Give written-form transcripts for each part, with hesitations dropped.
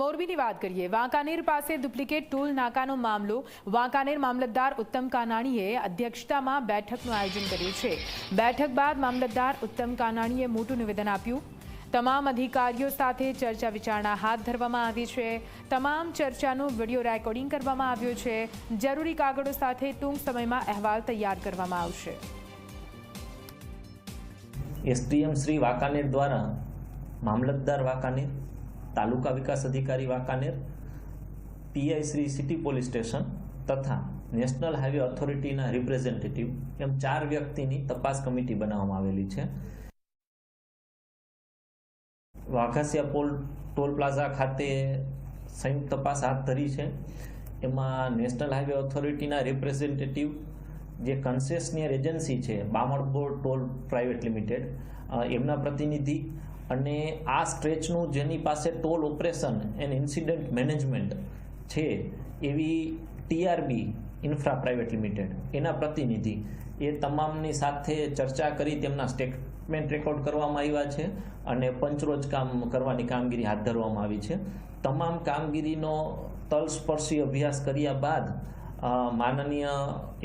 મોરબીની વાત કરીએ. વાંકાનેર પાસે ડુપ્લિકેટ ટોલ નાકાનો મામલો. વાંકાનેર મામલતદાર ઉત્તમ કાનાણીએ અધ્યક્ષતામાં બેઠકનું આયોજન કર્યું છે. બેઠક બાદ મામલતદાર ઉત્તમ કાનાણીએ મોટું નિવેદન આપ્યું. તમામ અધિકારીઓ સાથે ચર્ચા વિચારણા હાથ ધરવામાં આવી છે. તમામ ચર્ચાનું વિડીયો રેકોર્ડિંગ કરવામાં આવ્યું છે. જરૂરી કાગળો સાથે ટૂંક સમયમાં અહેવાલ તૈયાર કરવામાં આવશે. એસડીએમ શ્રી વાંકાનેર દ્વારા મામલતદાર વાંકાનેર, તાલુકા વિકાસ અધિકારી Wankaner, PI Shri city police station તથા નેશનલ હાઈવે ઓથોરિટીના રિપ્રેઝેન્ટેટિવ એમ 4 વ્યક્તિની તપાસ કમિટી બનાવવામાં આવેલી છે. વાઘાસિયા ટોલ પ્લાઝા ખાતે સંયુક્ત તપાસ હાથ ધરી છે. એમાં નેશનલ હાઈવે ઓથોરિટીના રિપ્રેઝેન્ટેટિવ, જે કન્સેશનિયર એજન્સી છે બામણબોર ટોલ પ્રાઇવેટ લિમિટેડ, એમના પ્રતિનિધિ અને આ સ્ટ્રેચનું જેની પાસે toll operation and incident management છે એવી ટીઆરબી ઇન્ફ્રા પ્રાઇવેટ લિમિટેડ, એના પ્રતિનિધિ, એ તમામની સાથે ચર્ચા કરી તેમના સ્ટેટમેન્ટ રેકોર્ડ કરવામાં આવ્યા છે અને પંચરોજ કામ કરવાની કામગીરી હાથ ધરવામાં આવી છે. તમામ કામગીરીનો તલસ્પર્શી અભ્યાસ કર્યા બાદ માનનીય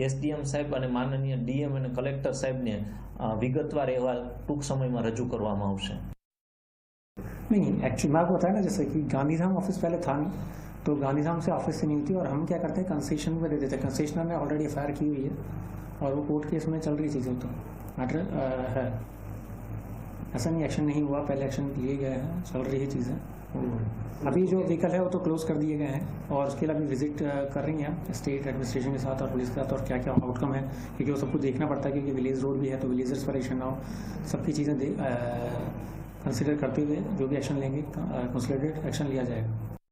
એસડીએમ સાહેબ અને માનનીય ડીએમ અને કલેક્ટર સાહેબને વિગતવાર અહેવાલ ટૂંક સમયમાં રજૂ કરવામાં આવશે. नहीं, एक्चुअली मैं आपको बताया ना, जैसे कि गांधीधाम ऑफिस पहले था नहीं, तो गांधीधाम से ऑफिस से नहीं थी और हम क्या करते हैं कंसेशन में दे देते हैं. कंसेशनर ने ऑलरेडी एफआईआर की हुई है और वो कोर्ट केस में चल रही चीज़ें, तो मैटर है. ऐसा नहीं एक्शन नहीं हुआ, पहले एक्शन लिए गए हैं, चल रही है चीज़ें. अभी जो व्हीकल है वो तो क्लोज कर दिए गए हैं और उसके लिए अभी विजिट कर रही हैं स्टेट एडमिनिस्ट्रेशन के साथ और पुलिस के साथ, और क्या क्या आउटकम है, क्योंकि वो सब कुछ देखना पड़ता है, क्योंकि विलेज रोड भी है तो विलेजर्स पर एक्शन ना हो. सबकी चीज़ें कंसिडर करते हुए जो भी एक्शन लेंगे कंसोलिडेटेड एक्शन लिया जाएगा.